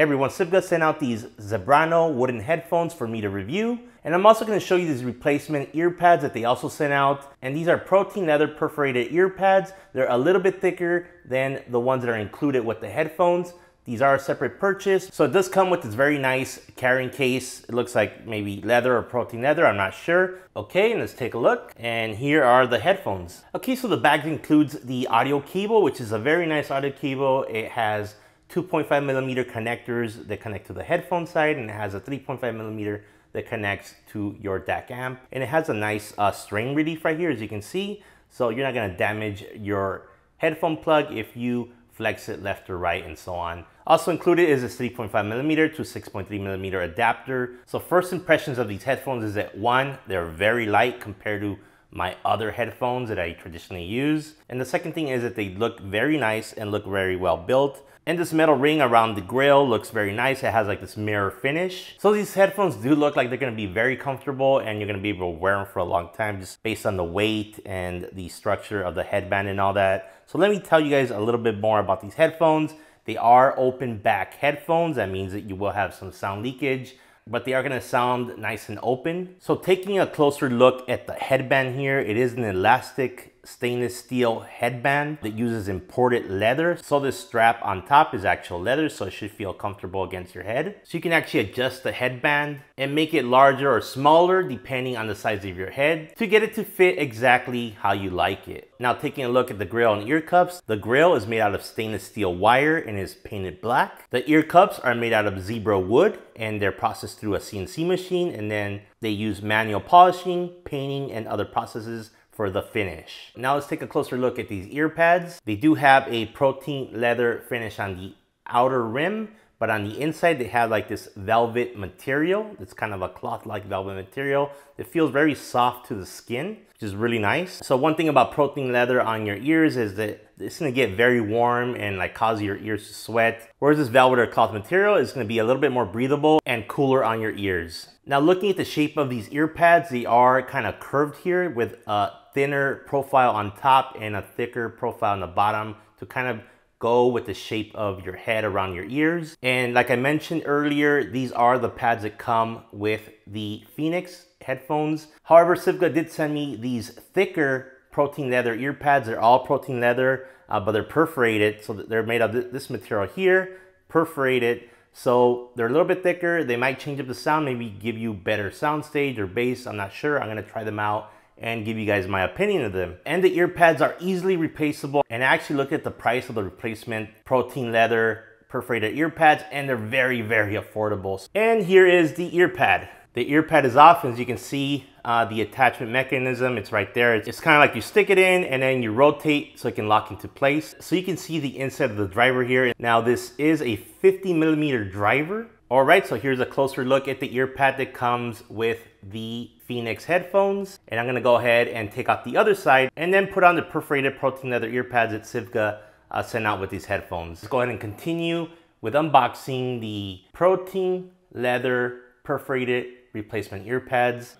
Hey everyone, Sivga sent out these Zebrano wooden headphones for me to review. And I'm also going to show you these replacement ear pads that they also sent out. And these are protein leather perforated ear pads. They're a little bit thicker than the ones that are included with the headphones. These are a separate purchase. So it does come with this very nice carrying case. It looks like maybe leather or protein leather, I'm not sure. Okay, and let's take a look. And here are the headphones. Okay, so the bag includes the audio cable, which is a very nice audio cable. It has 2.5 millimeter connectors that connect to the headphone side, and it has a 3.5 millimeter that connects to your DAC amp. And it has a nice strain relief right here, as you can see. So you're not gonna damage your headphone plug if you flex it left or right and so on. Also included is this 3.5 millimeter to 6.3 millimeter adapter. So first impressions of these headphones is that one, they're very light compared to my other headphones that I traditionally use. And the second thing is that they look very nice and look very well built. And this metal ring around the grill looks very nice. It has like this mirror finish. So these headphones do look like they're gonna be very comfortable and you're gonna be able to wear them for a long time just based on the weight and the structure of the headband and all that. So let me tell you guys a little bit more about these headphones. They are open back headphones. That means that you will have some sound leakage, but they are gonna sound nice and open. So taking a closer look at the headband here, it is an elastic stainless steel headband that uses imported leather. So this strap on top is actual leather, so it should feel comfortable against your head. So you can actually adjust the headband and make it larger or smaller depending on the size of your head to get it to fit exactly how you like it. Now taking a look at the grill and ear cups, the grill is made out of stainless steel wire and is painted black. The ear cups are made out of zebra wood and they're processed through a CNC machine, and then they use manual polishing, painting, and other processes for the finish. Now let's take a closer look at these ear pads. They do have a protein leather finish on the outer rim, but on the inside they have like this velvet material. It's kind of a cloth-like velvet material. It feels very soft to the skin, which is really nice. So one thing about protein leather on your ears is that it's gonna get very warm and like cause your ears to sweat. Whereas this velvet or cloth material is gonna be a little bit more breathable and cooler on your ears. Now looking at the shape of these ear pads, they are kind of curved here with a thinner profile on top and a thicker profile on the bottom to kind of go with the shape of your head around your ears. And like I mentioned earlier, these are the pads that come with the Phoenix headphones. However, Sivga did send me these thicker protein leather ear pads. They're all protein leather, but they're perforated. So they're made of this material here, perforated. So they're a little bit thicker. They might change up the sound, maybe give you better soundstage or bass. I'm not sure. I'm gonna try them out and give you guys my opinion of them. And the ear pads are easily replaceable. And I actually looked at the price of the replacement protein leather perforated ear pads, and they're very, very affordable. And here is the ear pad. The ear pad is off, as you can see, the attachment mechanism, it's right there. It's kind of like you stick it in and then you rotate so it can lock into place. So you can see the inside of the driver here. Now this is a 50 millimeter driver. All right, so here's a closer look at the ear pad that comes with the Phoenix headphones. And I'm gonna go ahead and take out the other side and then put on the perforated protein leather ear pads that Sivga sent out with these headphones. Let's go ahead and continue with unboxing the protein leather perforated replacement ear pads.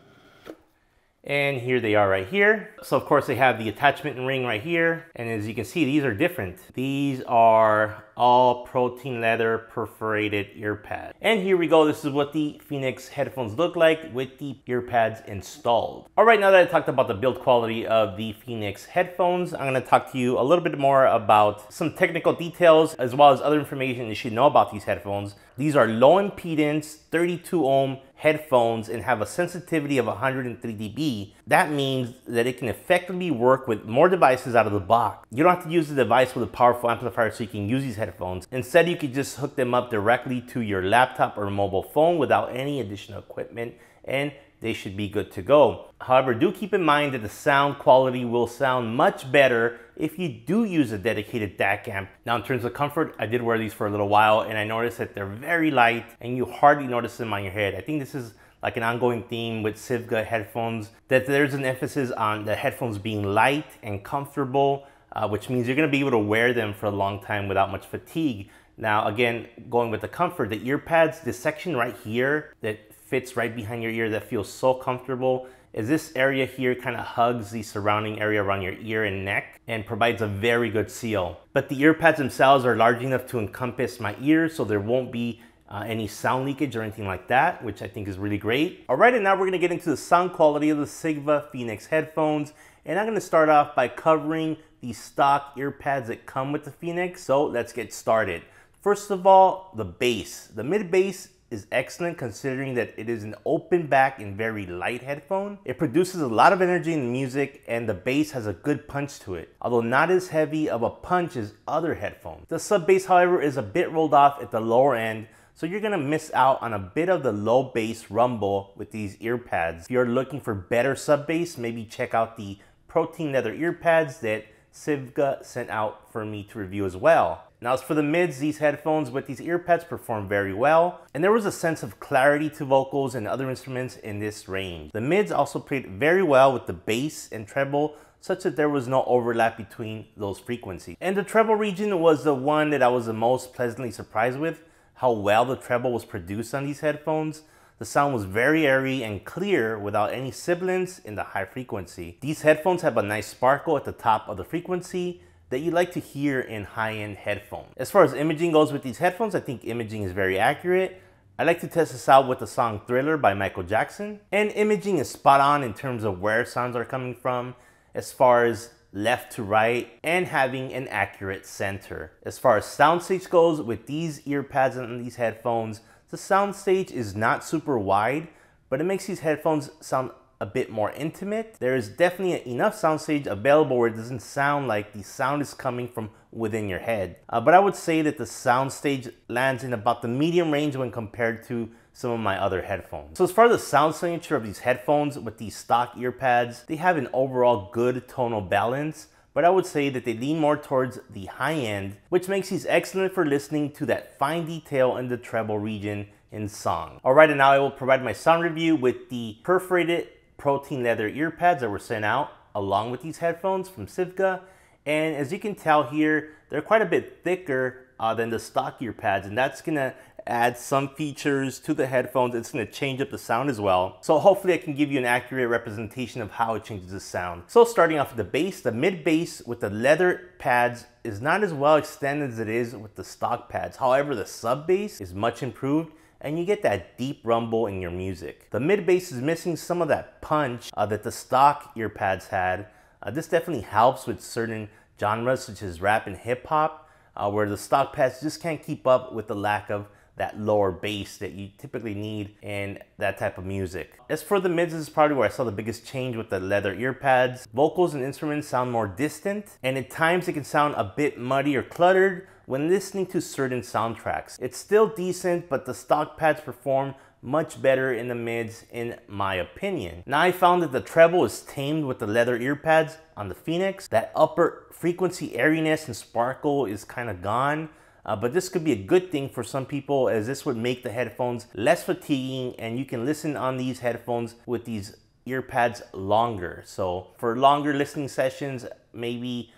And here they are right here. So of course they have the attachment ring right here. And as you can see, these are different. These are all protein leather perforated ear pads. And here we go. This is what the Phoenix headphones look like with the ear pads installed. All right, now that I talked about the build quality of the Phoenix headphones, I'm gonna talk to you a little bit more about some technical details as well as other information you should know about these headphones. These are low impedance, 32 ohm headphones and have a sensitivity of 103 dB. That means that it can effectively work with more devices out of the box. You don't have to use the device with a powerful amplifier so you can use these headphones. Instead, you could just hook them up directly to your laptop or mobile phone without any additional equipment, and they should be good to go. However, do keep in mind that the sound quality will sound much better if you do use a dedicated DAC amp. Now in terms of comfort, I did wear these for a little while and I noticed that they're very light and you hardly notice them on your head. I think this is like an ongoing theme with Sivga headphones, that there's an emphasis on the headphones being light and comfortable, which means you're gonna be able to wear them for a long time without much fatigue. Now again, going with the comfort, the ear pads, this section right here that fits right behind your ear that feels so comfortable is this area here kind of hugs the surrounding area around your ear and neck and provides a very good seal. But the ear pads themselves are large enough to encompass my ears, so there won't be any sound leakage or anything like that, which I think is really great. All right, and now we're gonna get into the sound quality of the Sivga Phoenix headphones. And I'm gonna start off by covering the stock ear pads that come with the Phoenix. So let's get started. First of all, the bass. The mid bass is excellent considering that it is an open back and very light headphone. It produces a lot of energy in the music and the bass has a good punch to it, although not as heavy of a punch as other headphones. The sub bass, however, is a bit rolled off at the lower end, so you're gonna miss out on a bit of the low bass rumble with these ear pads. If you're looking for better sub bass, maybe check out the protein leather ear pads that Sivga sent out for me to review as well. Now as for the mids, these headphones with these ear pads perform very well, and there was a sense of clarity to vocals and other instruments in this range. The mids also played very well with the bass and treble, such that there was no overlap between those frequencies. And the treble region was the one that I was the most pleasantly surprised with, how well the treble was produced on these headphones. The sound was very airy and clear without any sibilance in the high frequency. These headphones have a nice sparkle at the top of the frequency that you like to hear in high-end headphones. As far as imaging goes with these headphones, I think imaging is very accurate. I like to test this out with the song Thriller by Michael Jackson. And imaging is spot on in terms of where sounds are coming from, as far as left to right, and having an accurate center. As far as Soundstage goes with these ear pads and these headphones, the Soundstage is not super wide, but it makes these headphones sound a bit more intimate. There is definitely enough soundstage available where it doesn't sound like the sound is coming from within your head. But I would say that the soundstage lands in about the medium range when compared to some of my other headphones. So as far as the sound signature of these headphones with these stock ear pads, they have an overall good tonal balance, but I would say that they lean more towards the high end, which makes these excellent for listening to that fine detail in the treble region in song. All right, and now I will provide my sound review with the perforated protein leather ear pads that were sent out along with these headphones from Sivga. And as you can tell here, they're quite a bit thicker than the stock ear pads, and that's gonna add some features to the headphones. It's gonna change up the sound as well. So hopefully I can give you an accurate representation of how it changes the sound. So starting off with the bass, the mid bass with the leather pads is not as well extended as it is with the stock pads. However, the sub bass is much improved and you get that deep rumble in your music. The mid bass is missing some of that punch that the stock ear pads had. This definitely helps with certain genres such as rap and hip hop, where the stock pads just can't keep up with the lack of that lower bass that you typically need in that type of music. As for the mids, this is probably where I saw the biggest change with the leather ear pads. Vocals and instruments sound more distant, and at times it can sound a bit muddy or cluttered when listening to certain soundtracks. It's still decent, but the stock pads perform much better in the mids in my opinion. Now I found that the treble is tamed with the leather ear pads on the Phoenix. That upper frequency airiness and sparkle is kind of gone. But this could be a good thing for some people, as this would make the headphones less fatiguing and you can listen on these headphones with these ear pads longer. So for longer listening sessions, maybe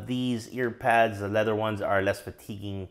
these ear pads, the leather ones, are less fatiguing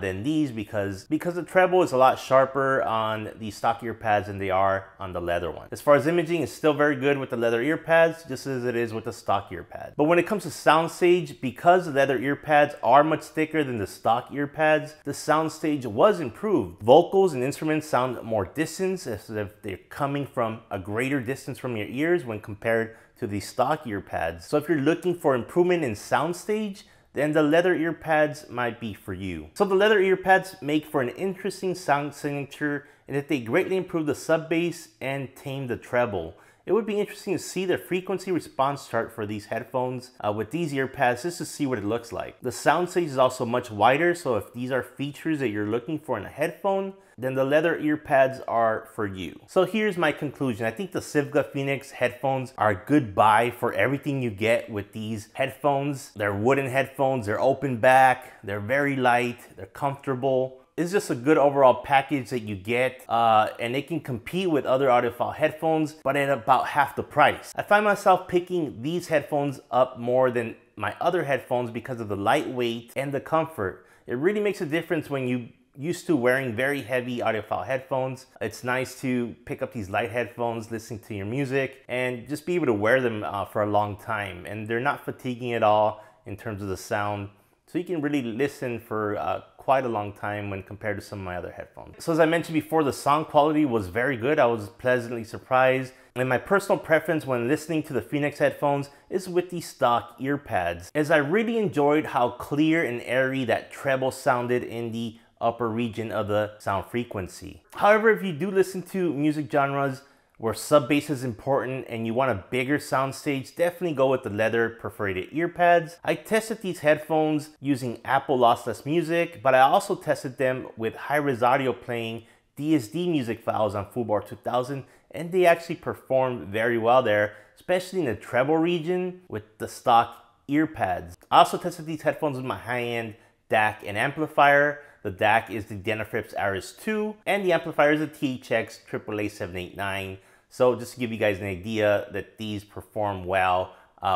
than these because the treble is a lot sharper on the stock ear pads than they are on the leather one. As far as imaging, it's still very good with the leather ear pads, just as it is with the stock ear pads. But when it comes to Soundstage, because the leather ear pads are much thicker than the stock ear pads, the Soundstage was improved. Vocals and instruments sound more distant, as if they're coming from a greater distance from your ears when compared to the stock ear pads. So if you're looking for improvement in Soundstage, then the leather ear pads might be for you. So the leather ear pads make for an interesting sound signature in that they greatly improve the sub bass and tame the treble. It would be interesting to see the frequency response chart for these headphones with these ear pads, just to see what it looks like. The Soundstage is also much wider, so if these are features that you're looking for in a headphone, then the leather ear pads are for you. So here's my conclusion. I think the Sivga Phoenix headphones are a good buy for everything you get with these headphones. They're wooden headphones, they're open back, they're very light, they're comfortable. It's just a good overall package that you get, and it can compete with other audiophile headphones, but at about half the price. I find myself picking these headphones up more than my other headphones because of the lightweight and the comfort. It really makes a difference when you used to wearing very heavy audiophile headphones, it's nice to pick up these light headphones, listening to your music, and just be able to wear them for a long time. And they're not fatiguing at all in terms of the sound. So you can really listen for quite a long time when compared to some of my other headphones. So as I mentioned before, the sound quality was very good. I was pleasantly surprised. And my personal preference when listening to the Phoenix headphones is with the stock earpads, as I really enjoyed how clear and airy that treble sounded in the upper region of the sound frequency. However, if you do listen to music genres where sub bass is important and you want a bigger soundstage, definitely go with the leather perforated earpads. I tested these headphones using Apple Lossless Music, but I also tested them with high-res audio playing DSD music files on Fubar 2000, and they actually performed very well there, especially in the treble region with the stock earpads. I also tested these headphones with my high-end DAC and amplifier. The DAC is the Denafrips Aris 2, and the amplifier is a THX AAA 789. So just to give you guys an idea that these perform well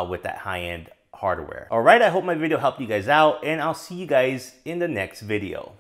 with that high-end hardware. All right, I hope my video helped you guys out, and I'll see you guys in the next video.